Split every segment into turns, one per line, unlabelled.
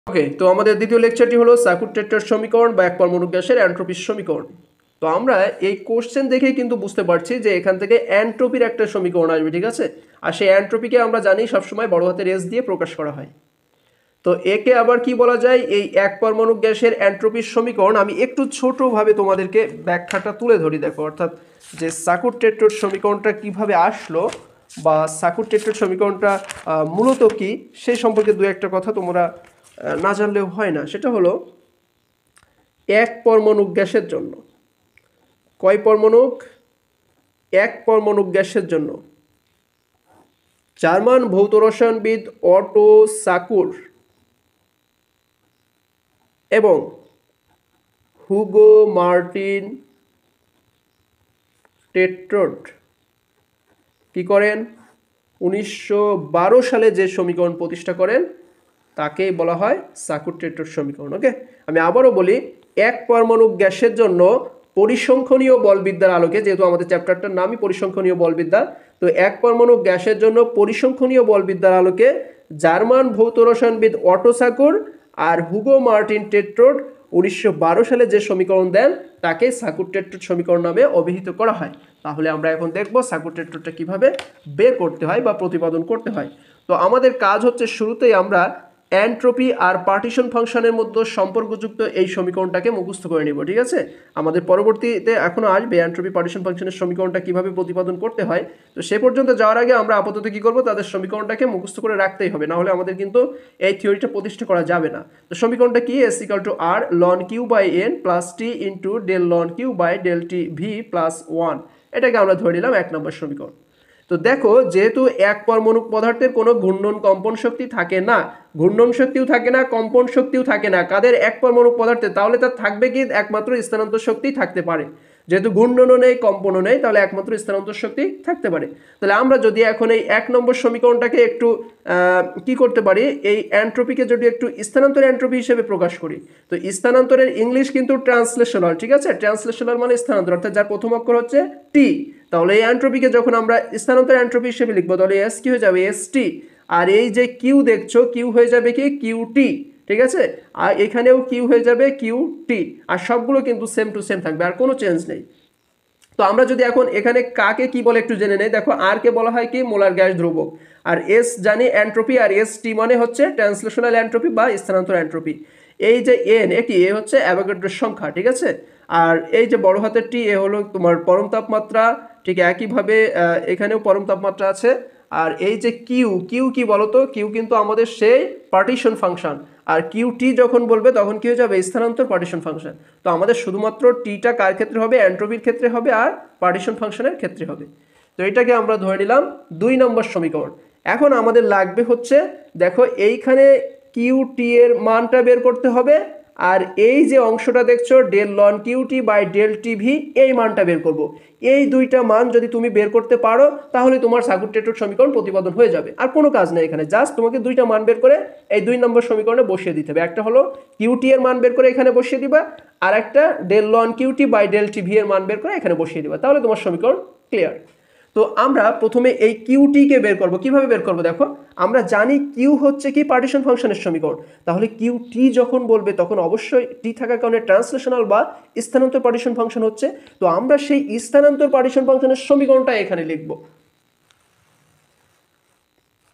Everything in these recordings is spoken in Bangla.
ওকে, তো আমাদের দ্বিতীয় লেকচারটি হলো সাকুট-টেট্রার সমীকরণ বা এক পরমাণু গ্যাসের এন্ট্রপির সমীকরণ। তো আমরা এই কোশ্চেন দেখেই কিন্তু বুঝতে পারছি যে এখান থেকে এন্ট্রপির একটা সমীকরণ আসবে, ঠিক আছে। আর সেই এন্ট্রপিকে আমরা জানি সবসময় বড় হাতের এস দিয়ে প্রকাশ করা হয়। তো একে আবার কি বলা যায়, এই এক পরমাণু গ্যাসের এন্ট্রপির সমীকরণ। আমি একটু ছোটভাবে তোমাদেরকে ব্যাখ্যাটা তুলে ধরি, দেখো। অর্থাৎ যে সাকুট-টেট্রার সমীকরণটা কিভাবে আসলো বা সাকুট-টেট্রার সমীকরণটা মূলত কি, সেই সম্পর্কে দু একটা কথা তোমরা না জানলেও হয় না। সেটা হলো এক পরমাণু গ্যাসের জন্য, কয় পরমাণুক, এক পরমাণু গ্যাসের জন্য জার্মান ভৌত রসায়নবিদ অটো সাকুর এবং হুগো মার্টিন টেট্রড কি করেন, 1912 সালে যে সমীকরণ প্রতিষ্ঠা করেন তাকেই বলা হয় সাকুট-টেট্রার সমীকরণ। ওকে, আমি আবারও বলি, এক পরমাণু গ্যাসের জন্য পরিসংখ্যানীয় বলবিদ্যার আলোকে, যেহেতু আমাদের চ্যাপ্টারটার নামই পরিসংখ্যানীয় বলবিদ্যা, তো এক পরমাণু গ্যাসের জন্য পরিসংখ্যানীয় বলবিদ্যার আলোকে জার্মান ভৌত রসায়নবিদ অটো সাকুর আর হুগো মার্টিন টেট্রড 1912 সালে যে সমীকরণ দেন তাকে সাকুট-টেট্রার সমীকরণ নামে অভিহিত করা হয়। তাহলে আমরা এখন দেখব সাকুট-টেট্রাটা কিভাবে বের করতে হয় বা প্রতিপাদন করতে হয়। তো আমাদের কাজ হচ্ছে, শুরুতেই আমরা এন্ট্রপি আর পার্টিশন ফাংশনের মধ্যে সম্পর্কযুক্ত এই সমীকরণটাকে মুখস্থ করে নিব, ঠিক আছে। আমাদের পরবর্তীতে এখনো আসবে এন্ট্রপি পার্টিশন ফাংশনের সমীকরণটা কিভাবে প্রতিপাদন করতে হয়। তো সে পর্যন্ত যাওয়ার আগে আমরা আপাতত কি করব, তাদের সমীকরণটাকে মুখস্থ করে রাখতেই হবে, না হলে আমাদের কিন্তু এই থিওরিটা প্রতিষ্ঠা করা যাবে না। তো সমীকরণটা কি, S equal to R ln Q by N plus T into del ln Q by del T V plus 1, এটাকে আমরা ধরে নিলাম 1 নম্বর সমীকরণ। তো দেখো, যেহেতু এক পরমাণু পদার্থের কোনো ঘূর্ণন কম্পন শক্তি থাকে না, ঘূর্ণন শক্তিও থাকে না, কম্পন শক্তিও থাকে না কাদের, এক পরমাণু পদার্থে, তাহলে তার থাকবে কি, একমাত্র স্থানান্তর শক্তি থাকতে পারে। যেহেতু ঘূর্ণনও নেই, কম্পনও নেই, তাহলে একমাত্র স্থানান্তর শক্তি থাকতে পারে। তাহলে আমরা যদি এখন এই 1 নম্বর সমীকরণটাকে একটু কি করতে পারি, এই এন্ট্রপিকে যদি একটু স্থানান্তর এন্ট্রপি হিসেবে প্রকাশ করি, তো স্থানান্তরের ইংলিশ কিন্তু ট্রান্সলেশনাল, ঠিক আছে। ট্রান্সলেশনাল মানে স্থানান্তর, অর্থাৎ যার প্রথম অক্ষর হচ্ছে টি। তাহলে এই এন্ট্রপিকে যখন আমরা স্থানান্তর এন্ট্রপি হিসেবে লিখবো, তাহলে এস কি হয়ে যাবে, এস টি। আর এই যে কিউ দেখছো, কিউ হয়ে যাবে কি, কিউ টি, ঠিক আছে। আর এখানেও কিউ হয়ে যাবে কিউ টি, আর সবগুলো কিন্তু সেম টু সেম থাকবে, আর কোনো চেঞ্জ নেই। তো আমরা যদি এখন এখানে কাকে কি বলে একটু জেনে নেই, দেখো আর কে বলা হয় কি, মোলার গ্যাস ধ্রুবক। আর এস জানি এন্ট্রপি, আর এস টি মানে হচ্ছে ট্রান্সলেশনাল এন্ট্রপি বা স্থানান্তর এন্ট্রপি। এই যে এন, এটি এ হচ্ছে অ্যাভোগাড্রোর সংখ্যা, ঠিক আছে। আর এই যে বড় হাতের টি, এ হলো তোমার পরম তাপমাত্রা, ঠিক একইভাবে এখানেও পরম তাপমাত্রা আছে। আর এই যে কিউ, কিউ কি বলতো, কিউ কিন্তু আমাদের সেই পার্টিশন ফাংশন। আর কিউ টি যখন বলবে তখন কি হয়ে যাবে, স্থানান্তর পার্টিশন ফাংশন। তো আমাদের শুধুমাত্র টিটা কার ক্ষেত্রে হবে, এন্ট্রপির ক্ষেত্রে হবে আর পার্টিশন ফাংশনের ক্ষেত্রে হবে। তো এটাকে আমরা ধরে নিলাম 2 নম্বর সমীকরণ। এখন আমাদের লাগবে হচ্ছে, দেখো এইখানে কিউ টি এর মানটা বের করতে হবে, আর এই যে অংশটা দেখছো del ln Q T by del T V, এই মানটা বের করব। এই দুইটা মান যদি তুমি বের করতে পারো, তাহলে তোমার সাকুট-টেট্রার সমীকরণ প্রতিপাদন হয়ে যাবে। আর কোনো কাজ নেই এখানে, জাস্ট তোমাকে দুইটা মান বের করে এই 2 নম্বর সমীকরণে বসিয়ে দিতে হবে। একটা হলো কিউটি এর মান বের করে এখানে বসিয়ে দিবা, আর একটা del loan Q T by del T V এর মান বের করে এখানে বসিয়ে দিবা, তাহলে তোমার সমীকরণ ক্লিয়ার। তো আমরা প্রথমে এই কিউটিকে বের করব। কিভাবে বের করব, দেখো আমরা জানি কিউ হচ্ছে কি, পার্টিশন ফাংশনের সমীকরণ। তাহলে কিউ টি যখন বলবে তখন অবশ্যই টি থাকার কারণে ট্রান্সলেশনাল বা স্থানান্তর পার্টিশন ফাংশন হচ্ছে। তো আমরা সেই স্থানান্তর পার্টিশন ফাংশনের সমীকরণটা এখানে লিখব।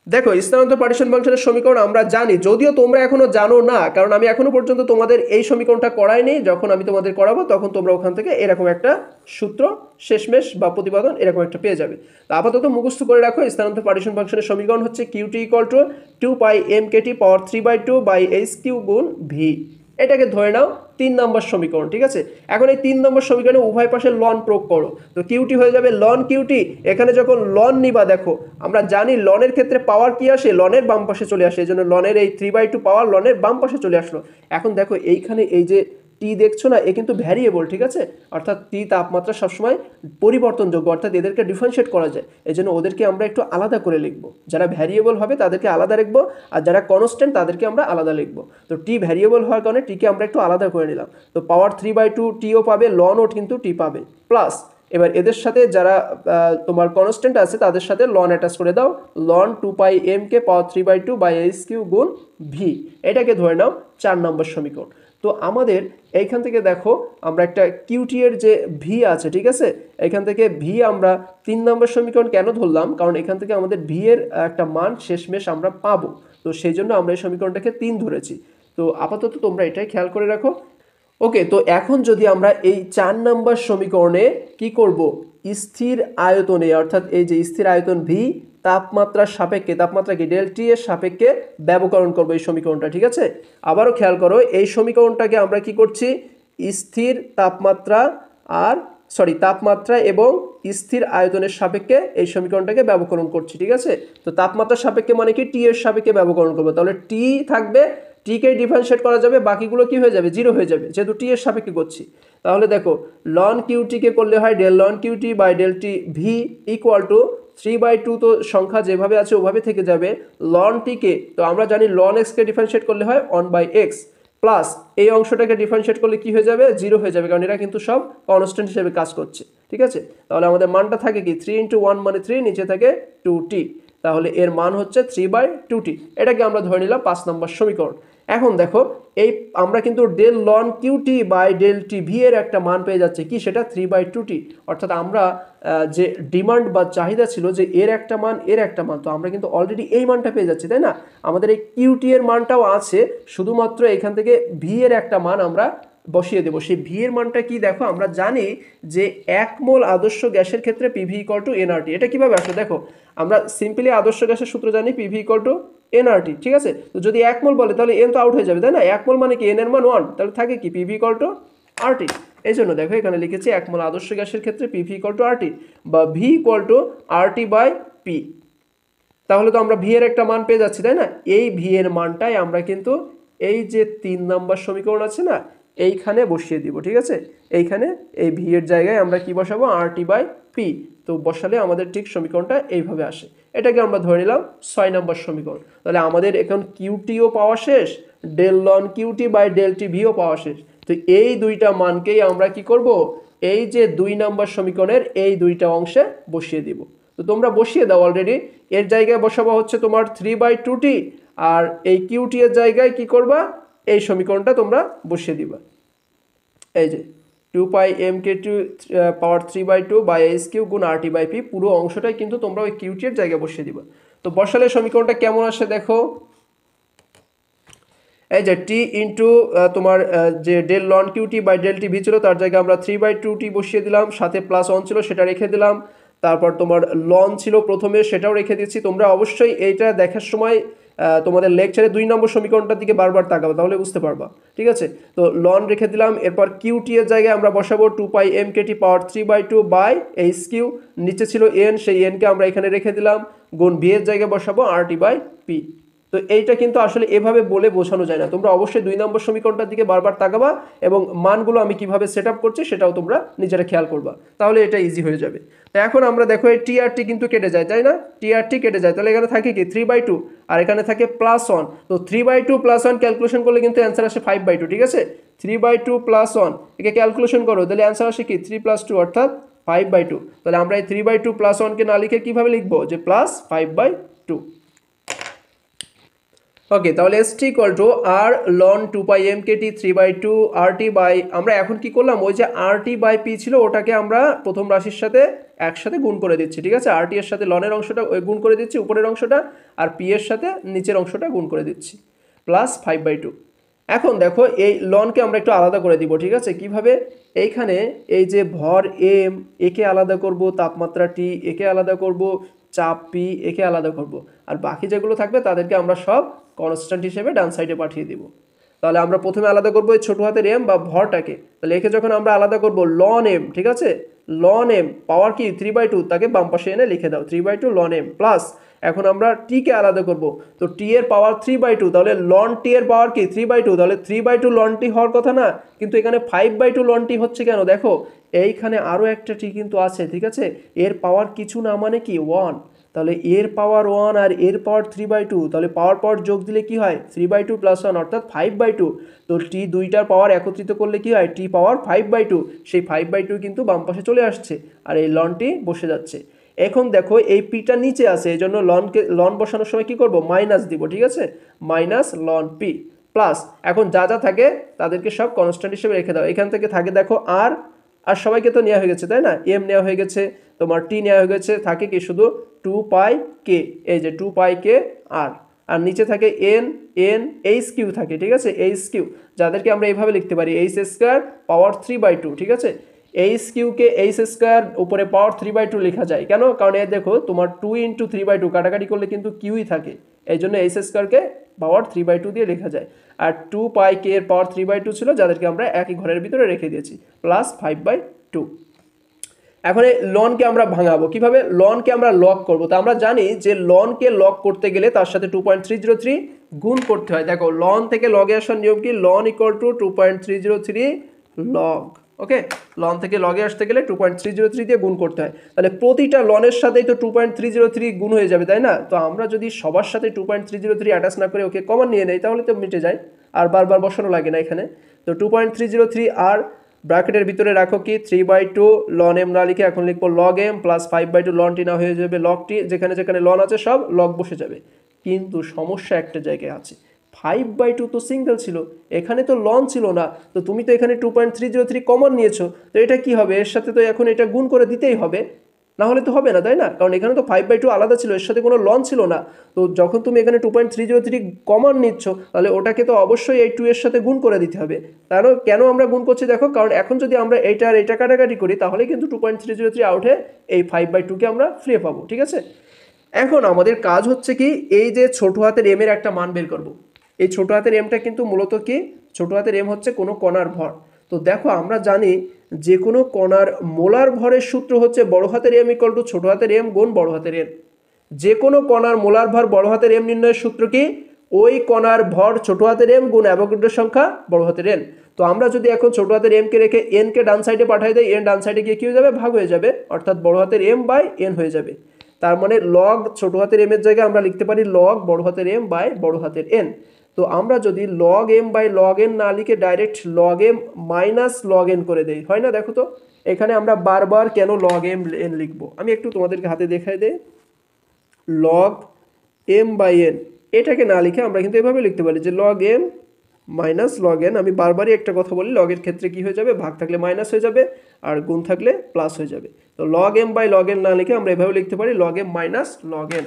দেখো, স্থানান্তর পার্টিশন ফাংশনের সমীকরণ আমরা জানি, যদিও তোমরা এখনো জানো না, কারণ আমি এখনো পর্যন্ত তোমাদের এই সমীকরণটা করাইনি। যখন আমি তোমাদের করাবো তখন তোমরা ওখান থেকে এরকম একটা সূত্র শেষমেশ বা প্রতিপাদন এরকম একটা পেয়ে যাবে। তো আপাতত মুখস্থ করে রাখো, স্থানান্তর পার্টিশন ফাংশনের সমীকরণ হচ্ছে Q T equal to 2 pi m k T power 3/2 by h cube গুণ ভি। এটাকে ধরে নাও 3 নম্বর সমীকরণ, ঠিক আছে। এখন এই 3 নম্বর সমীকরণে উভয় পাশে লন প্রয়োগ করো, তো কিউটি হয়ে যাবে লন কিউটি। এখানে যখন লন নিবা, দেখো আমরা জানি লনের ক্ষেত্রে পাওয়ার কি আসে, লনের বাম পাশে চলে আসে, এই জন্য লনের এই 3/2 পাওয়ার লনের বাম পাশে চলে আসলো। এখন দেখো এইখানে এই যে টি দেখছো না, এ কিন্তু ভ্যারিয়েবল, ঠিক আছে। অর্থাৎ টি তাপমাত্রা সবসময় পরিবর্তনযোগ্য, অর্থাৎ এদেরকে ডিফারেন্সিয়েট করা যায়, এই জন্য ওদেরকে আমরা একটু আলাদা করে লিখবো। যারা ভ্যারিয়েবল হবে তাদেরকে আলাদা লিখবো, আর যারা কনস্ট্যান্ট তাদেরকে আমরা আলাদা লিখবো। তো টি ভ্যারিয়েবল হওয়ার কারণে টিকে আমরা একটু আলাদা করে নিলাম। তো পাওয়ার 3/2 টিও পাবে, লনও কিন্তু টি পাবে, প্লাস এবার এদের সাথে যারা তোমার কনস্ট্যান্ট আছে তাদের সাথে লন অ্যাটাচ করে দাও, ln 2πm k power 3/2 by h cube গুণ ভি, এটাকে ধরে নাও 4 নম্বর সমীকরণ। তো আমাদের এইখান থেকে দেখো আমরা একটা কিউটি এর যে ভি আছে, ঠিক আছে, এখান থেকে ভি আমরা 3 নম্বর সমীকরণ কেন ধরলাম, কারণ এখান থেকে আমাদের ভি এর একটা মান শেষমেশ আমরা পাবো, তো সেই জন্য আমরা এই সমীকরণটাকে 3 ধরেছি। তো আপাতত তোমরা এটাই খেয়াল করে রাখো। ওকে, তো এখন যদি আমরা এই 4 নম্বর সমীকরণে কি করব, স্থির আয়তনে অর্থাৎ এই যে স্থির আয়তন ভি তাপমাত্রার সাপেক্ষে, তাপমাত্রা কি ডেল্টি এর সাপেক্ষে ব্যবকরণ করব এই সমীকরণটা, ঠিক আছে। আবারও খেয়াল করো, এই সমীকরণটাকে আমরা কি করছি, স্থির তাপমাত্রা তাপমাত্রা এবং স্থির আয়তনের সাপেক্ষে এই সমীকরণটাকে ব্যবকরণ করছি, ঠিক আছে। তো তাপমাত্রার সাপেক্ষে মানে কি টি এর সাপেক্ষে ব্যবকরণ করবো, তাহলে টি থাকবে, টিকে ডিফারেন্সিয়েট করা যাবে, বাকিগুলো কি হয়ে যাবে, জিরো হয়ে যাবে, যেহেতু টি এর সাপেক্ষে করছি। তাহলে দেখো লন কিউটিকে করলে হয় del loan Q T by del T V equal to 3/2, তো সংখ্যা যেভাবে আছে ওভাবে থেকে যাবে। লন টিকে তো আমরা জানি লন এক্সকে ডিফারেন্সিয়েট করলে হয় 1/x প্লাস এই অংশটাকে ডিফারেন্সিয়েট করলে কি হয়ে যাবে, জিরো হয়ে যাবে, কারণ এরা কিন্তু সব কনস্ট্যান্ট হিসেবে কাজ করছে, ঠিক আছে। তাহলে আমাদের মানটা থাকে কি 3 × 1 মানে 3, নিচে থাকে 2t, তাহলে এর মান হচ্ছে 3/2t, এটাকে আমরা ধরে নিলাম 5 নম্বর সমীকরণ। এখন দেখো এই আমরা কিন্তু del loan Q T by del T V এর একটা মান পেয়ে যাচ্ছে, কি সেটা 3/2t, অর্থাৎ আমরা যে ডিমান্ড বা চাহিদা ছিল যে এর একটা মান এর একটা মান, তো আমরা কিন্তু অলরেডি এই মানটা পেয়ে যাচ্ছি, তাই না। আমাদের এই কিউটি এর মানটাও আছে, শুধুমাত্র এখান থেকে ভি এর একটা মান আমরা বসিয়ে দেবো। সেই ভি এর মানটা কি দেখো, আমরা জানি যে 1 মোল আদর্শ গ্যাসের ক্ষেত্রে পিভি ইকুয়াল টু এনআরটি। এটা কিভাবে আসে দেখো, আমরা সিম্পলি আদর্শ গ্যাসের সূত্র জানি পিভি ইকুয়াল টু এনআরটি, ঠিক আছে। তো যদি 1 মোল বলে তাহলে এন তো আউট হয়ে যাবে, তাই না। 1 মোল মানে কি এন এর মান 1, তাহলে থাকে কি পিভি ইকুয়াল টু আরটি। এই জন্য দেখো এখানে লিখেছি 1 মোল আদর্শ গ্যাসের ক্ষেত্রে পিভি ইকুয়াল টু আরটি বা V equal to RT by P. তাহলে তো আমরা ভি এর একটা মান পেয়ে যাচ্ছি, তাই না। এই ভি এর মানটাই আমরা কিন্তু এই যে 3 নম্বর সমীকরণ আছে না, এইখানে বসিয়ে দিব, ঠিক আছে। এইখানে এই ভি এর জায়গায় আমরা কি বসাবো, আরটি বাই পি। তো বসালে আমাদের ঠিক সমীকরণটা এইভাবে আসে। এটাকে আমরা ধরে নিলাম 6 নম্বর সমীকরণ। তাহলে আমাদের এখন কিউটিও পাওয়া শেষ, del loan Q T by del T ভিও পাওয়া শেষ। তো এই দুইটা মানকেই আমরা কি করব, এই যে 2 নম্বর সমীকরণের এই দুইটা অংশে বসিয়ে দিব। তো তোমরা বসিয়ে দাও অলরেডি। এর জায়গায় বসাবো হচ্ছে তোমার 3/2t, আর এই কিউটি এর জায়গায় কি করবা, এই সমীকরণটা তোমরা বসিয়ে দিবা। এই যে 2πm/2 power 3/2 by h cube গুণ আরটি বাই পি, পুরো অংশটাই কিন্তু তোমরা ওই কিউটি এর জায়গায় বসিয়ে দিবা। তো বসালে সমীকরণটা কেমন আসে দেখো, এই যে টি ইন্টু তোমার যে del loan Q T by del T V ছিল তার জায়গায় আমরা 3/2t বসিয়ে দিলাম, সাথে প্লাস 1 ছিল সেটা রেখে দিলাম, তারপর তোমার লন ছিল প্রথমে সেটাও রেখে দিচ্ছি। তোমরা অবশ্যই এইটা দেখার সময় তোমাদের লেকচারে 2 নম্বর সমীকরণটার দিকে বারবার তাকাবে, তাহলে বুঝতে পারবা, ঠিক আছে। তো লন রেখে দিলাম, এরপর কিউটি এর জায়গায় আমরা বসাবো 2πm/t power 3/2 by h Q, নিচে ছিল এন, সেই এনকে আমরা এখানে রেখে দিলাম, গুণ ভি এর জায়গায় বসাবো আরটি বাই পি। তো এইটা কিন্তু আসলে এভাবে বলে বোঝানো যায় না, তোমরা অবশ্যই 2 নম্বর সমীকরণটার দিকে বারবার তাকাবা এবং মানগুলো আমি কিভাবে সেট আপ করছি সেটাও তোমরা নিজেরা খেয়াল করবা, তাহলে এটা ইজি হয়ে যাবে। তো এখন আমরা দেখো এই টিআরটি কিন্তু কেটে যায়, তাই না, টিআরটি কেটে যায়, তাহলে এখানে থাকে কি 3/2 আর এখানে থাকে +1। তো 3/2 + 1 ক্যালকুলেশন করলে কিন্তু অ্যান্সার আসে 5/2, ঠিক আছে। 3/2 + 1 একে ক্যালকুলেশন করো, তাহলে অ্যান্সার আসে কি 3 + 2 অর্থাৎ 5/2। তাহলে আমরা এই 3/2 + 1 কে না লিখে কিভাবে লিখবো, যে +5/2। ওকে, তাহলে S T equal to R ln 2πm/t 3/2 RT by, আমরা এখন কি করলাম, ওই যে আরটি বাই পি ছিল ওটাকে আমরা প্রথম রাশির সাথে একসাথে গুণ করে দিচ্ছি, ঠিক আছে। আরটি এর সাথে লনের অংশটা গুণ করে দিচ্ছি উপরের অংশটা, আর পি এর সাথে নিচের অংশটা গুণ করে দিচ্ছি, +5/2। এখন দেখো এই লনকে আমরা একটু আলাদা করে দিব, ঠিক আছে। কিভাবে, এইখানে এই যে ভর এম একে আলাদা করব, তাপমাত্রা টি একে আলাদা করব, চাপ পি একে আলাদা করব, আর বাকি যেগুলো থাকবে তাদেরকে আমরা সব কনস্ট্যান্ট হিসেবে ডান সাইডে পাঠিয়ে দিব। তাহলে আমরা প্রথমে আলাদা করব এই ছোট হাতের এম বা ভরটাকে, তাহলে একে যখন আমরা আলাদা করব লন এম, ঠিক আছে, লন এম পাওয়ার কি 3/2, তাকে বাম পাশে এনে লিখে দাও 3/2 লন এম প্লাস, এখন আমরা টি কে আলাদা করব, তো টি এর পাওয়ার 3/2, তাহলে লন টি এর পাওয়ার কি 3/2, তাহলে 3/2 লন টি হওয়ার কথা না, কিন্তু এখানে 5/2 লন টি হচ্ছে কেন, দেখো এইখানে আরও একটা টি কিন্তু আছে, ঠিক আছে, এর পাওয়ার কিছু না মানে কি 1, তাহলে এর পাওয়ার 1 আর এর পাওয়ার 3/2, তাহলে পাওয়ার যোগ দিলে কি হয় 3/2 + 1 অর্থাৎ 5/2। তো টি দুইটার পাওয়ার একত্রিত করলে কি হয় টি পাওয়ার 5/2, সেই 5/2 কিন্তু বাম পাশে চলে আসছে আর এই লনটি বসে যাচ্ছে। এখন দেখো এই পিটা নিচে আছে, এই জন্য লন বসানোর সময় কি করব মাইনাস দিব, ঠিক আছে, মাইনাস লন পি প্লাস এখন যা যা থাকে তাদেরকে সব কনস্ট্যান্ট হিসেবে রেখে দাও। এখান থেকে থাকে দেখো আর সবাইকে তো নেওয়া হয়ে গেছে তাই না, এম নেওয়া হয়ে গেছে, তোমার টি নেওয়া হয়ে গেছে, থাকে কি শুধু 2πk, এই যে 2πk আর নিচে থাকে এন এইচ কিউ থাকে, ঠিক আছে, এইচ কিউ যাদেরকে আমরা এইভাবে লিখতে পারি h² পাওয়ার 3/2, ঠিক আছে। এইচ কিউকে h² উপরে পাওয়ার 3/2 লেখা যায় কেন, কারণ এই দেখো তোমার 2 × 3/2 কাটাকাটি করলে কিন্তু কিউই থাকে, এই জন্য h² পাওয়ার 3/2 দিয়ে লেখা যায়। আর 2πk এর পাওয়ার 3/2 ছিল যাদেরকে আমরা একই ঘরের ভিতরে রেখে দিয়েছি, প্লাস 5/2। এখন এই লনকে আমরা ভাঙাবো কিভাবে, লনকে আমরা লগ করব। তো আমরা জানি যে লনকে লগ করতে গেলে তার সাথে 2.303 গুণ করতে হয়। দেখো লন থেকে লগে আসার নিয়ম কি, লন = 2.303 লগ, ওকে। লন থেকে লগে আসতে গেলে 2.303 দিয়ে গুণ করতে হয়, তাহলে প্রতিটা লনের সাথেই তো 2.303 গুণ হয়ে যাবে তাই না। তো আমরা যদি সবার সাথে 2.303 অ্যাটাচ না করে ওকে কমন নিয়ে নেই তাহলে তো মিটে যায়, আর বারবার বসানো লাগে না এখানে। তো 2.303 আর ব্র্যাকেটের ভিতরে রাখো কি 3/2 লন এম না লিখে এখন লিখবো লগ এম প্লাস 5/2 লন টি না হয়ে যাবে লগ টি, যেখানে যেখানে লন আছে সব লগ বসে যাবে। কিন্তু সমস্যা একটা জায়গায় আছে, 5/2 তো সিঙ্গেল ছিল, এখানে তো লন ছিল না, তো তুমি তো এখানে 2.303 কমন নিয়েছো, তো এটা কি হবে, এর সাথে তো এখন এটা গুণ করে দিতেই হবে, না হলে তো হবে না তাই না, কারণ এখানে তো 5/2 আলাদা ছিল, এর সাথে কোনো লন ছিল না। তো যখন তুমি এখানে 2.303 কমন নিচ্ছ তাহলে ওটাকে তো অবশ্যই এই 2 এর সাথে গুণ করে দিতে হবে। তাহলে কেন আমরা গুণ করছি দেখো, কারণ এখন যদি আমরা এইটা আর এইটা কাটাকাটি করি তাহলে কিন্তু 2.303 আউটে এই 5/2কে আমরা ফিরে পাবো, ঠিক আছে। এখন আমাদের কাজ হচ্ছে কি, এই যে ছোট হাতের এম এর একটা মান বের করব। এই ছোট হাতের এমটা কিন্তু মূলত কি, ছোট হাতের এম হচ্ছে কোনো কণার ভর। তো দেখো আমরা জানি যে কোনো কণার মোলার ভরের সূত্র হচ্ছে বড় হাতের এম = ছোট হাতের এম গুণ বড় হাতের এম। যে কোনো কণার মোলার ভর বড় হাতের এম নির্ণয়ের সূত্র কি, ওই কণার ভর ছোট হাতের এম গুণ অ্যাভোগাড্রো সংখ্যা বড় হাতের এন। তো আমরা যদি এখন ছোট হাতের এম কে রেখে এন কে ডান সাইডে পাঠিয়ে দেয়, এন ডান সাইডে গিয়ে কি হয়ে যাবে ভাগ হয়ে যাবে, অর্থাৎ বড় হাতের m/n হয়ে যাবে। তার মানে লগ ছোট হাতের এম এর জায়গায় আমরা লিখতে পারি লগ বড় হাতের m/ বড় হাতের n। তো আমরা যদি log m/log n না লিখে direct log m - log n করে দেই, হয় না, দেখো তো এখানে আমরা বারবার কেন log m/n লিখবো, আমি একটু তোমাদেরকে হাতে দেখাই দেই। log m/n এটাকে না লিখে আমরা কিন্তু এভাবে লিখতে পারি যে log m - log n। আমি বারবারই একটা কথা বলি, লগের ক্ষেত্রে কি হয়ে যাবে, ভাগ থাকলে মাইনাস হয়ে যাবে আর গুণ থাকলে প্লাস হয়ে যাবে। তো log m/log n না লিখে আমরা এভাবে লিখতে পারি log m - log n।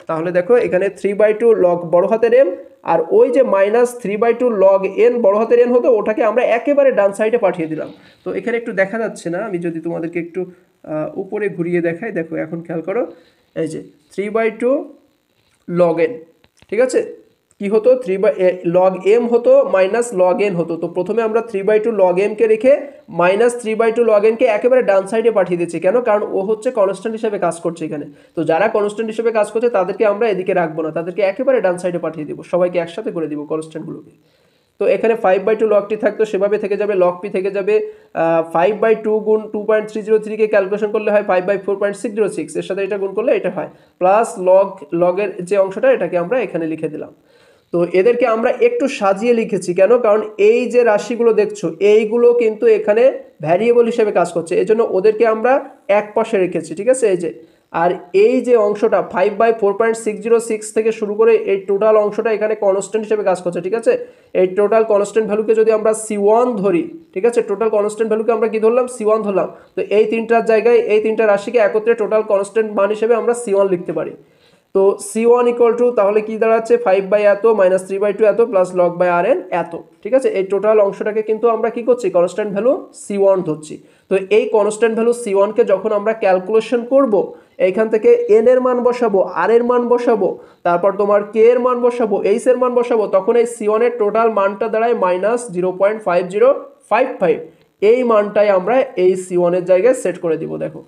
তাহলে দেখো এখানে 3/2 লগ বড় হাতের এম আর ওই যে -3/2 লগ n বড় হাতের n হতো ওটাকে আমরা একেবারে ডান সাইডে পাঠিয়ে দিলাম। তো এখানে একটু দেখা যাচ্ছে না, আমি যদি তোমাদেরকে একটু উপরে ঘুরিয়ে দেখাই, দেখো এখন খেয়াল করো, এই যে 3/2 log n, ঠিক আছে, কি হতো log m হতো -log n হতো। তো প্রথমে আমরা 3/2 log m কে রেখে -3/2 log n কে একেবারে ডান সাইডে পাঠিয়ে দিচ্ছি, কেন, কারণ ও হচ্ছে কনস্ট্যান্ট হিসেবে কাজ করছে এখানে। তো যারা কনস্ট্যান্ট হিসেবে কাজ করছে তাদেরকে আমরা এদিকে রাখবো না, তাদেরকে একেবারে ডান সাইডে পাঠিয়ে দিব, সবাইকে একসাথে করে দিব কনস্ট্যান্টগুলোকে। তো এখানে 5/2 log t থাকতো সেভাবে থেকে যাবে, log p থেকে যাবে 5/2 গুণ 2.303 কে ক্যালকুলেশন করলে হয় 5/4.606, এর সাথে এটা গুণ করলে এটা হয়, প্লাস লগের যে অংশটা এটাকে আমরা এখানে লিখে দিলাম। তো এদেরকে আমরা একটু সাজিয়ে লিখেছি কেন, কারণ এই যে রাশিগুলো দেখছো এইগুলো কিন্তু এখানে ভ্যারিয়েবল হিসেবে কাজ করছে, এজন্য ওদেরকে আমরা এক পাশে রেখেছি, ঠিক আছে, এই যে। আর এই যে অংশটা 5/4.606 থেকে শুরু করে এই টোটাল অংশটা এখানে কনস্ট্যান্ট হিসেবে কাজ করছে, ঠিক আছে। এই টোটাল কনস্ট্যান্ট ভ্যালুকে যদি আমরা C1 ধরি, ঠিক আছে, টোটাল কনস্ট্যান্ট ভ্যালুকে আমরা কি ধরলাম C1 ধরলাম। তো এই তিনটার জায়গায় এই তিনটা রাশিকে একত্রে টোটাল কনস্ট্যান্ট মান হিসেবে আমরা C1 লিখতে পারি। তো C1 = তাহলে কি দাঁড়াচ্ছে 5/, এত -3/2 এত প্লাস log/Rn এত, ঠিক আছে। এই টোটাল অংশটাকে কিন্তু আমরা কি করছি কনস্ট্যান্ট ভ্যালু C1 ধরছি। তো এই কনস্ট্যান্ট ভ্যালু C1 কে যখন আমরা ক্যালকুলেশন করব, এইখান থেকে n এর মান বসাবো, r এর মান বসাবো, তারপর তোমার k এর মান বসাবো, h এর মান বসাবো, তখন এই C1 এর টোটাল মানটা দাঁড়ায় -0.5055। এই মানটাই আমরা এই C1 এর জায়গায় সেট করে দিব, দেখো।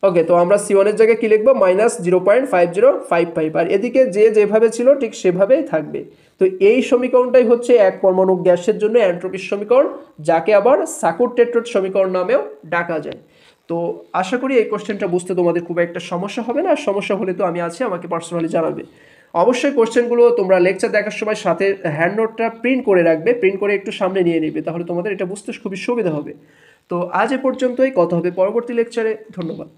ওকে, তো আমরা C1 এর জায়গায় কি লিখবো -0.5055, আর এদিকে যেভাবে ছিল ঠিক সেভাবেই থাকবে। তো এই সমীকরণটাই হচ্ছে এক পরমাণু গ্যাসের জন্য এন্ট্রপির সমীকরণ, যাকে আবার সাকুর-টেট্রাড সমীকরণ নামেও ডাকা যায়। তো আশা করি এই কোশ্চেনটা বুঝতে তোমাদের খুব একটা সমস্যা হবে না। আর সমস্যা হলে তো আমি আছি, আমাকে পার্সোনালি জানাবে। অবশ্যই কোশ্চেনগুলো তোমরা লেকচার দেখার সময় সাথে হ্যান্ড নোটটা প্রিন্ট করে রাখবে, প্রিন্ট করে একটু সামনে নিয়ে নিবে, তাহলে তোমাদের এটা বুঝতে খুবই সুবিধা হবে। তো আজ এ পর্যন্তই, কথা হবে পরবর্তী লেকচারে। ধন্যবাদ।